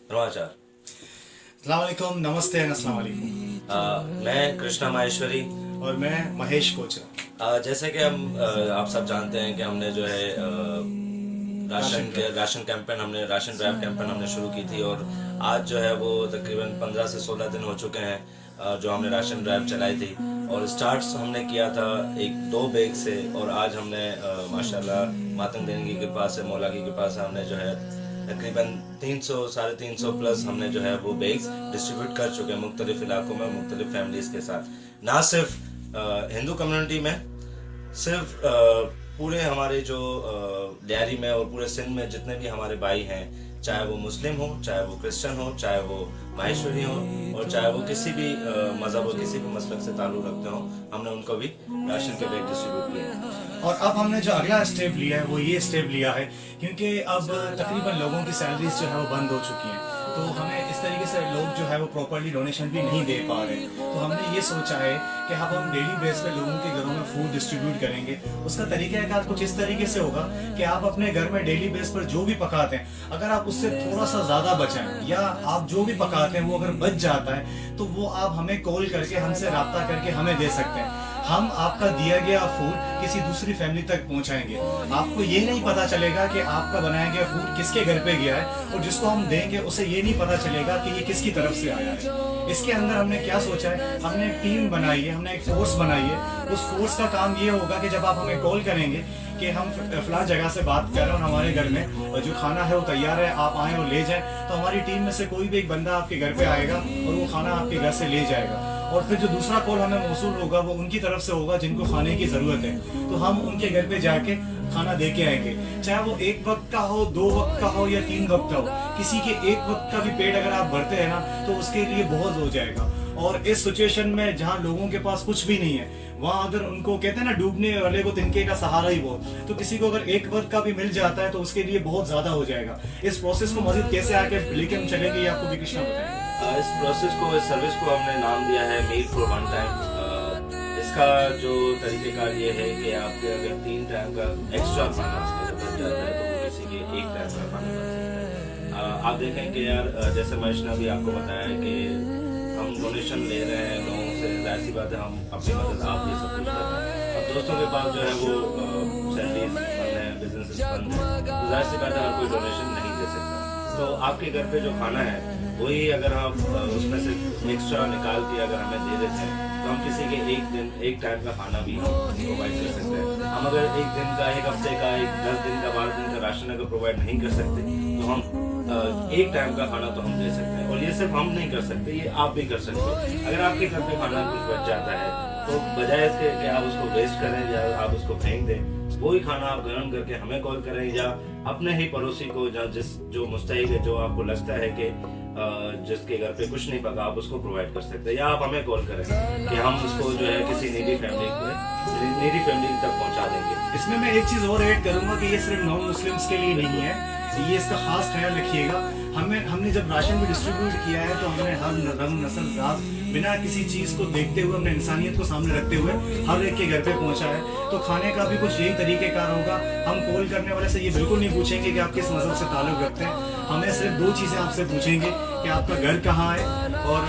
नवाचार। अस्सलाम वालेकुम, नमस्ते एंड अस्सलाम वालेकुम। मैं कृष्णा माहेश्वरी। और मैं महेश कोचरा। जैसे कि हम आप सब जानते हैं कि हमने जो है राशन कैंपेन हमने राशन ड्राइव कैंपेन हमने शुरू की थी और आज जो है वो तकरीबन 15 से 16 दिन हो चुके हैं जो हमने राशन ड्राइव चलाई थी। और स्टार्ट हमने किया था एक 2 बैग से और आज हमने माशाल्लाह मातंग देने की कृपा से, मौला की कृपा से हमने जो है तकरीबन 300 साढ़े 300 प्लस हमने जो है वो बैग्स डिस्ट्रीब्यूट कर चुके हैं मुख्तलिफ इलाकों में मुख्तलिफ फैमिलीज के साथ। ना सिर्फ हिंदू कम्युनिटी में, सिर्फ पूरे हमारे जो लियारी में और पूरे सिंध में जितने भी हमारे भाई हैं, चाहे वो मुस्लिम हो, चाहे वो क्रिश्चियन हो, चाहे वो माहेश्वरी हो और चाहे वो किसी भी मजहब और किसी भी मसलक से ताल्लुक़ रखते हो, हमने उनको भी राशन के बैग डिस्ट्रीब्यूट किए। और अब हमने जो अगला स्टेप लिया है वो ये स्टेप लिया है क्योंकि अब तकरीबन लोगों की सैलरीज जो है वो बंद हो चुकी हैं, तो हमें इस तरीके से लोग जो है वो प्रॉपर्ली डोनेशन भी नहीं दे पा रहे। तो हमने ये सोचा है कि अब हम डेली बेस पे लोगों के घरों में फूड डिस्ट्रीब्यूट करेंगे। उसका तरीक़ाकार कुछ इस तरीके से होगा कि आप अपने घर में डेली बेस पर जो भी पकाते हैं, अगर आप उससे थोड़ा सा ज़्यादा बचाएं या आप जो भी पकाते हैं वो अगर बच जाता है तो वो आप हमें कॉल करके, हमसे रब्ता करके हमें दे सकते हैं। हम आपका दिया गया फूड किसी दूसरी फैमिली तक पहुंचाएंगे। आपको ये नहीं पता चलेगा कि आपका बनाया गया फूड किसके घर पे गया है और जिसको हम देंगे उसे ये नहीं पता चलेगा कि ये किसकी तरफ से आया है। इसके अंदर हमने क्या सोचा है, हमने एक टीम बनाई है, हमने एक फोर्स बनाई है। उस फोर्स का काम ये होगा कि जब आप हमें कॉल करेंगे कि हम फला जगह से बात कर रहे हैं और हमारे घर में जो खाना है वो तैयार है, आप आएँ और ले जाएं, तो हमारी टीम में से कोई भी एक बंदा आपके घर पे आएगा और वो खाना आपके घर से ले जाएगा। और फिर जो दूसरा कॉल हमें मौसूल होगा वो उनकी तरफ से होगा जिनको खाने की ज़रूरत है, तो हम उनके घर पे जाके खाना दे के आएंगे। चाहे वो 1 वक्त का हो, 2 वक्त का हो या 3 वक्त का हो, किसी के 1 वक्त का भी पेट अगर आप भरते हैं ना तो उसके लिए बहुत हो जाएगा। और इस सिचुएशन में जहाँ लोगों के पास कुछ भी नहीं है, वहाँ अगर उनको कहते हैं ना डूबने वाले को तिनके का सहारा ही बहुत, तो किसी को अगर 1 वक्त का भी मिल जाता है तो उसके लिए बहुत ज़्यादा हो जाएगा। इस प्रोसेस को मजीद कैसे आके लेके हम चलेंगे ये आपको भी कृष्णा बताएंगे। इस प्रोसेस को, इस सर्विस को हमने नाम दिया है मील फॉर वन टाइम। इसका जो तरीक़ेकार ये है कि आपके अगर 3 टाइम का एक्स्ट्रा खाना अगर बच जाता है तो वो किसी के 1 टाइम का खाना बच सकता है। आप देखें कि यार जैसे महेश ने भी आपको बताया है कि हम डोनेशन ले रहे हैं लोगों से, जाहिर सी बात है हम अपनी मदद आप ये सब कुछ कर रहे हैं। अब दोस्तों के पास जो है वो सैलरीज बंद है, बिजनेस बंद है, तो जाहिर सी बात है हर कोई डोनेशन नहीं दे सकता। तो आपके घर पे जो खाना है वही अगर आप उसमें से एक्स्ट्रा निकाल के अगर हमें दे देते हैं तो हम किसी के 1 टाइम का खाना भी प्रोवाइड कर सकते हैं। हम अगर 1 दिन का, 1 हफ्ते का, 10 दिन का, 12 दिन का राशन अगर प्रोवाइड नहीं कर सकते तो हम 1 टाइम का खाना तो हम दे सकते हैं। और ये सिर्फ हम नहीं कर सकते, ये आप भी कर सकते हो। अगर आपके घर पे खाना कुछ बच जाता है तो बजाय इसके कि आप उसको वेस्ट करें या आप उसको फेंक दें, वही खाना आप गर्म करके हमें कॉल करें या अपने ही पड़ोसी को जो मुस्तहिक है, जो आपको लगता है कि जिसके घर पे कुछ नहीं पका, आप उसको प्रोवाइड कर सकते हैं। या आप हमें कॉल करें कि हम उसको जो है किसी नीडी फैमिली तक पहुंचा देंगे। इसमें मैं एक चीज़ और ऐड करूंगा कि ये सिर्फ नॉन मुस्लिम्स के लिए नहीं है, ये इसका खास ख्याल रखिएगा। हमने जब राशन भी डिस्ट्रीब्यूट किया है तो हमने हर रंग, नस्ल, जात, बिना किसी चीज़ को देखते हुए, हमने इंसानियत को सामने रखते हुए हर एक के घर पे पहुंचा है। तो खाने का भी कुछ यही तरीक़ेकार होगा। हम कॉल करने वाले से ये बिल्कुल नहीं पूछेंगे कि आप किस मज़हब से ताल्लुक़ रखते हैं। हमें सिर्फ 2 चीज़ें आपसे पूछेंगे कि आपका घर कहाँ है और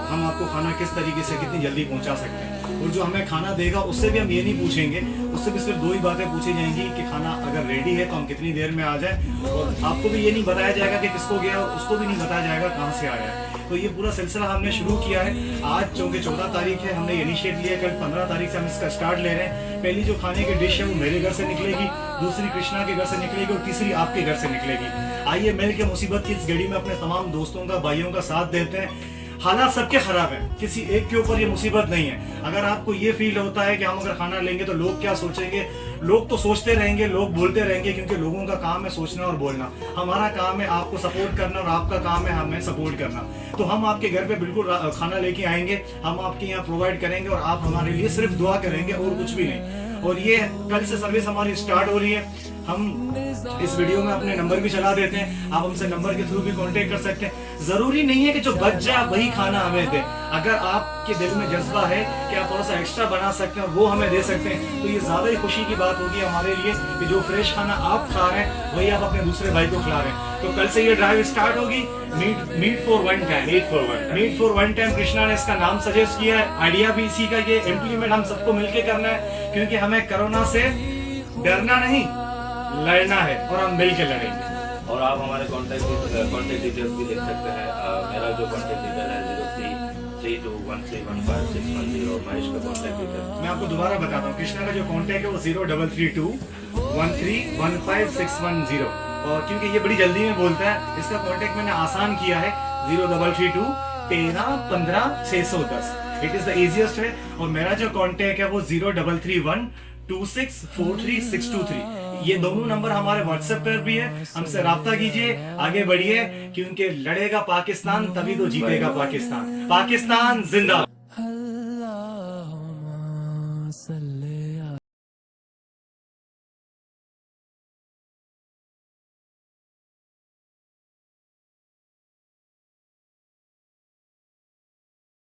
हम आपको खाना किस तरीके से कितनी जल्दी पहुँचा सकते हैं। और जो हमें खाना देगा उससे भी हम ये नहीं पूछेंगे, उससे भी सिर्फ 2 ही बातें पूछी जाएंगी कि खाना अगर रेडी है तो हम कितनी देर में आ जाए। और आपको भी ये नहीं बताया जाएगा कि किसको गया, और उसको भी नहीं बताया जाएगा कहाँ से आया है। तो ये पूरा सिलसिला हमने शुरू किया है। आज चूँकि 14 तारीख है, हमने इनिशिएट लिया, कल 15 तारीख से हम इसका स्टार्ट ले रहे हैं। पहली जो खाने की डिश है वो मेरे घर से निकलेगी, दूसरी कृष्णा के घर से निकलेगी और तीसरी आपके घर से निकलेगी। आइए मिल के मुसीबत की इस घड़ी में अपने तमाम दोस्तों का, भाइयों का साथ देते हैं। हालात सबके खराब हैं, किसी एक के ऊपर ये मुसीबत नहीं है। अगर आपको ये फील होता है कि हम अगर खाना लेंगे तो लोग क्या सोचेंगे, लोग तो सोचते रहेंगे, लोग बोलते रहेंगे, क्योंकि लोगों का काम है सोचना और बोलना। हमारा काम है आपको सपोर्ट करना और आपका काम है हमें सपोर्ट करना। तो हम आपके घर पे बिल्कुल खाना लेके आएंगे, हम आपके यहाँ प्रोवाइड करेंगे और आप हमारे लिए सिर्फ दुआ करेंगे और कुछ भी नहीं। और ये कल से सर्विस हमारी स्टार्ट हो रही है। हम इस वीडियो में अपने नंबर भी चला देते हैं, आप हमसे नंबर के थ्रू भी कांटेक्ट कर सकते हैं। जरूरी नहीं है कि जो बच जाए वही खाना हमें दे, अगर आपके दिल में जज्बा है कि आप थोड़ा सा एक्स्ट्रा बना सकते हैं और वो हमें दे सकते हैं, तो ये ज्यादा ही खुशी की बात होगी हमारे लिए कि जो फ्रेश खाना आप खा रहे हैं वही आप अपने दूसरे भाई को खिला रहे हैं। तो कल से ये ड्राइव स्टार्ट होगी, meet for one time. Krishna ने इसका नाम सजेस्ट किया है, आइडिया भी इसी का, ये इम्प्लीमेंट हम सबको मिलके करना है, क्योंकि हमें कोरोना से डरना नहीं, लड़ना है और हम मिल के लड़ेंगे। और आप हमारे कॉन्टेक्ट डिटेल्स भी देख सकते हैं। मेरा जो कॉन्टेक्ट डिटेल है 0331315610, और महेश का कॉन्टेक्ट डिटेल मैं आपको दोबारा बताता हूँ, कृष्णा का जो कॉन्टेक्ट है वो 033213156110, और क्योंकि ये बड़ी जल्दी में बोलता है, इसका कॉन्टेक्ट मैंने आसान किया है 033213155610। It is the easiest way. और मेरा जो कॉन्टेक्ट है वो 0331264363। ये दोनों नंबर हमारे व्हाट्सएप पर भी है, हमसे राब्ता कीजिए, आगे बढ़िए, क्योंकि लड़ेगा पाकिस्तान तभी तो जीतेगा पाकिस्तान। पाकिस्तान जिंदाबाद।